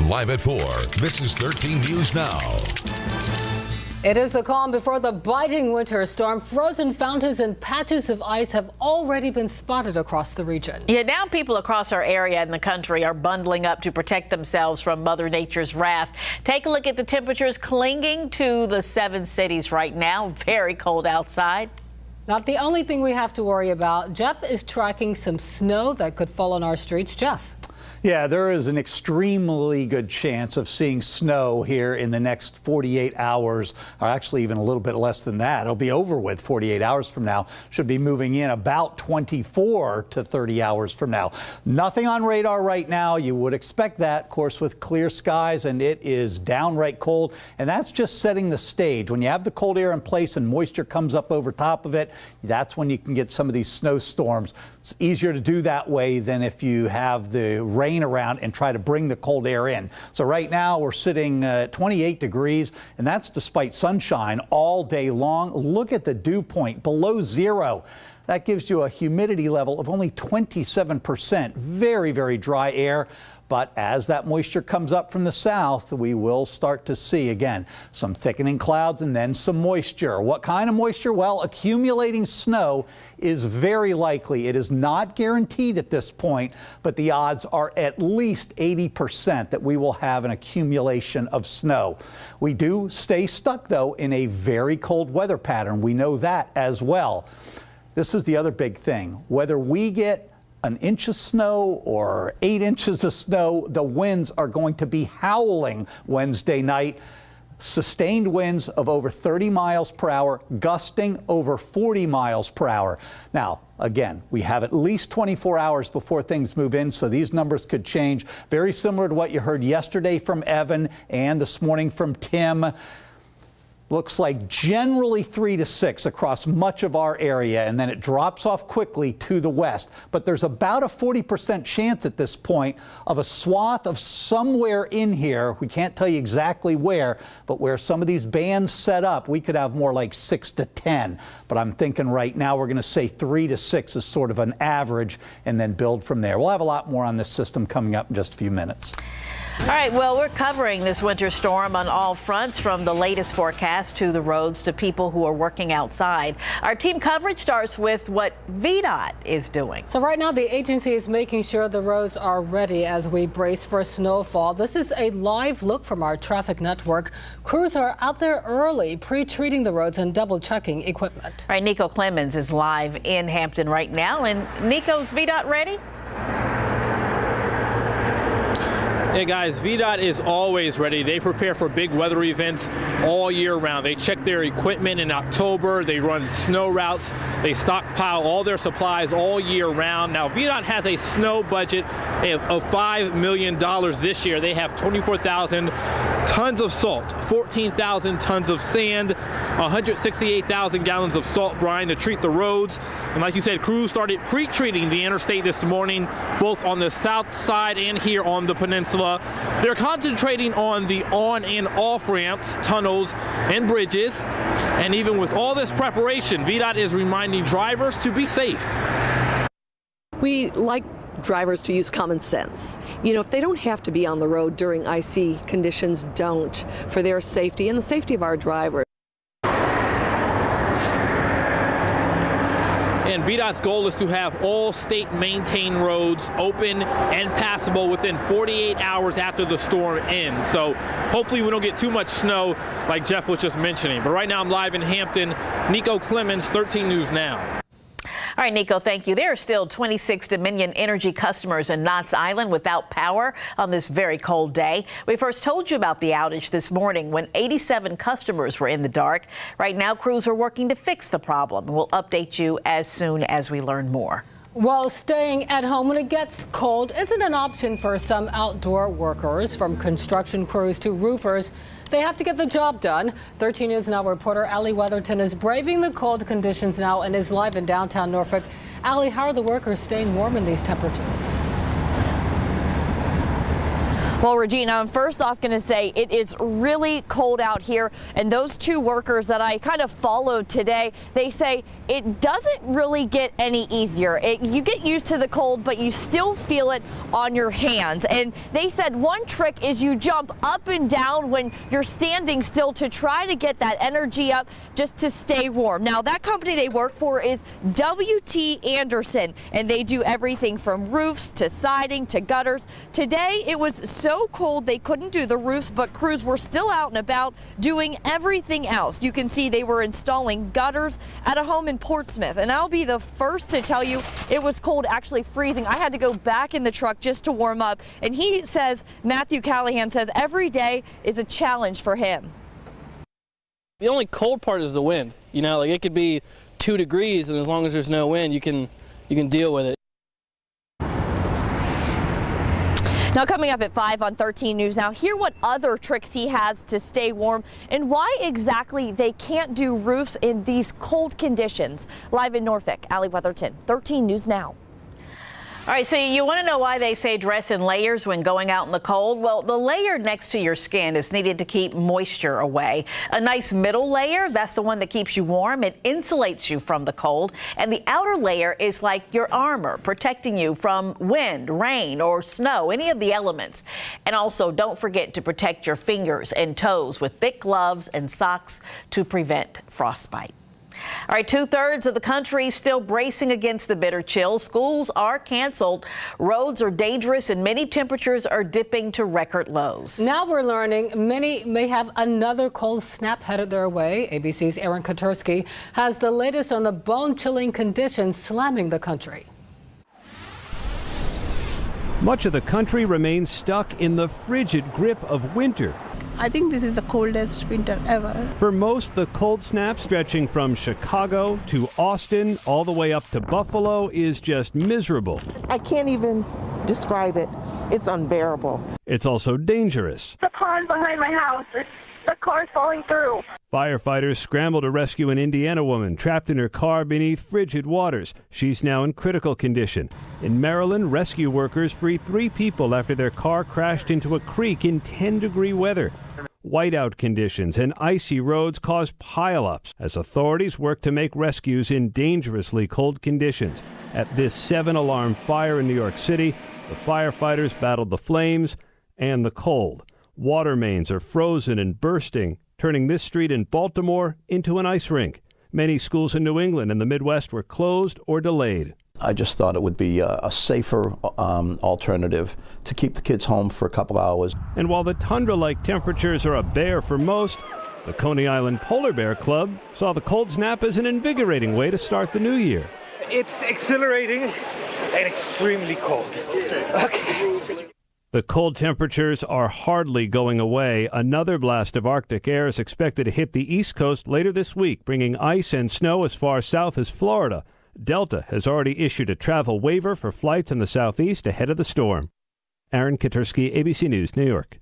Live at 4, this is 13 News Now. It is the calm before the biting winter storm. Frozen fountains and patches of ice have already been spotted across the region. Yeah, now people across our area in the country are bundling up to protect themselves from Mother Nature's wrath. Take a look at the temperatures clinging to the 7 cities right now. Very cold outside. Not the only thing we have to worry about. Jeff is tracking some snow that could fall on our streets. Jeff. Yeah, there is an extremely good chance of seeing snow here in the next 48 hours, or actually even a little bit less than that. It'll be over with 48 hours from now. Should be moving in about 24 to 30 hours from now. Nothing on radar right now. You would expect that, of course, with clear skies, and it is downright cold. And that's just setting the stage. When you have the cold air in place and moisture comes up over top of it, that's when you can get some of these snowstorms. It's easier to do that way than if you have the rain around and try to bring the cold air in. So right now we're sitting 28 degrees, and that's despite sunshine all day long. Look at the dew point below 0. That gives you a humidity level of only 27%. Very, very dry air. But as that moisture comes up from the south, we will start to see, again, some thickening clouds and then some moisture. What kind of moisture? Well, accumulating snow is very likely. It is not guaranteed at this point, but the odds are at least 80% that we will have an accumulation of snow. We do stay stuck, though, in a very cold weather pattern. We know that as well. This is the other big thing. Whether we get an inch of snow or 8 inches of snow, the winds are going to be howling Wednesday night. Sustained winds of over 30 miles per hour, gusting over 40 miles per hour. Now, again, we have at least 24 hours before things move in, so these numbers could change. Very similar to what you heard yesterday from Evan and this morning from Tim. Looks like generally 3 to 6 across much of our area, and then it drops off quickly to the west. But there's about a 40% chance at this point of a swath of somewhere in here. We can't tell you exactly where, but where some of these bands set up, we could have more like 6 to 10. But I'm thinking right now we're going to say 3 to 6 is sort of an average and then build from there. We'll have a lot more on this system coming up in just a few minutes. All right, well, we're covering this winter storm on all fronts, from the latest forecast to the roads to people who are working outside. Our team coverage starts with what VDOT is doing. So right now the agency is making sure the roads are ready as we brace for snowfall. This is a live look from our traffic network. Crews are out there early, pre-treating the roads and double-checking equipment. All right, Nico Clemens is live in Hampton right now. And Nico's VDOT ready? Yeah, guys, VDOT is always ready. They prepare for big weather events all year round. They check their equipment in October. They run snow routes. They stockpile all their supplies all year round. Now, VDOT has a snow budget of $5 million this year. They have 24,000 tons of salt, 14,000 tons of sand, 168,000 gallons of salt brine to treat the roads. And like you said, crews started pre-treating the interstate this morning, both on the south side and here on the peninsula. They're concentrating on the on and off ramps, tunnels, and bridges. And even with all this preparation, VDOT is reminding drivers to be safe. We like drivers to use common sense. You know, if they don't have to be on the road during icy conditions, don't, for their safety and the safety of our drivers. And VDOT's goal is to have all state maintained roads open and passable within 48 hours after the storm ends. So hopefully we don't get too much snow like Jeff was just mentioning. But right now I'm live in Hampton. Nico Clemens, 13 News Now. All right, Nico, thank you. There are still 26 Dominion Energy customers in Knott's Island without power on this very cold day. We first told you about the outage this morning when 87 customers were in the dark. Right now, crews are working to fix the problem. We'll update you as soon as we learn more. Well, staying at home when it gets cold isn't an option for some outdoor workers, from construction crews to roofers. They have to get the job done. 13 News Now reporter Allie Weatherton is braving the cold conditions now and is live in downtown Norfolk. Allie, how are the workers staying warm in these temperatures? Well, Regina, I'm first off going to say it is really cold out here, and those two workers that I kind of followed today, they say it doesn't really get any easier. You get used to the cold, but you still feel it on your hands. And they said one trick is you jump up and down when you're standing still to try to get that energy up just to stay warm. Now, that company they work for is W.T. Anderson, and they do everything from roofs to siding to gutters. Today, it was so cold they couldn't do the roofs, but crews were still out and about doing everything else. You can see they were installing gutters at a home in Portsmouth, and I'll be the first to tell you it was cold, actually freezing. I had to go back in the truck just to warm up, and he says, Matthew Callahan says, every day is a challenge for him. The only cold part is the wind. You know, like it could be 2 degrees, and as long as there's no wind, you can deal with it. Now, coming up at 5 on 13 News Now, hear what other tricks he has to stay warm and why exactly they can't do roofs in these cold conditions. Live in Norfolk, Allie Weatherton, 13 News Now. All right, so you want to know why they say dress in layers when going out in the cold? Well, the layer next to your skin is needed to keep moisture away. A nice middle layer, that's the one that keeps you warm. It insulates you from the cold. And the outer layer is like your armor, protecting you from wind, rain, or snow, any of the elements. And also, don't forget to protect your fingers and toes with thick gloves and socks to prevent frostbite. All right, 2/3 of the country still bracing against the bitter chill. Schools are canceled. Roads are dangerous and many temperatures are dipping to record lows. Now we're learning many may have another cold snap headed their way. ABC's Aaron Katursky has the latest on the bone-chilling conditions slamming the country. Much of the country remains stuck in the frigid grip of winter. I think this is the coldest winter ever. For most, the cold snap stretching from Chicago to Austin all the way up to Buffalo is just miserable. I can't even describe it. It's unbearable. It's also dangerous. The pond behind my house, the car's falling through. Firefighters scramble to rescue an Indiana woman trapped in her car beneath frigid waters. She's now in critical condition. In Maryland, rescue workers free 3 people after their car crashed into a creek in 10-degree weather. Whiteout conditions and icy roads cause pileups as authorities work to make rescues in dangerously cold conditions. At this 7-alarm fire in New York City, the firefighters battled the flames and the cold. Water mains are frozen and bursting, turning this street in Baltimore into an ice rink. Many schools in New England and the Midwest were closed or delayed. I just thought it would be a safer alternative to keep the kids home for a couple hours. And while the tundra-like temperatures are a bear for most, the Coney Island Polar Bear Club saw the cold snap as an invigorating way to start the new year. It's exhilarating and extremely cold. Okay. The cold temperatures are hardly going away. Another blast of Arctic air is expected to hit the East Coast later this week, bringing ice and snow as far south as Florida. Delta has already issued a travel waiver for flights in the southeast ahead of the storm. Aaron Katursky, ABC News, New York.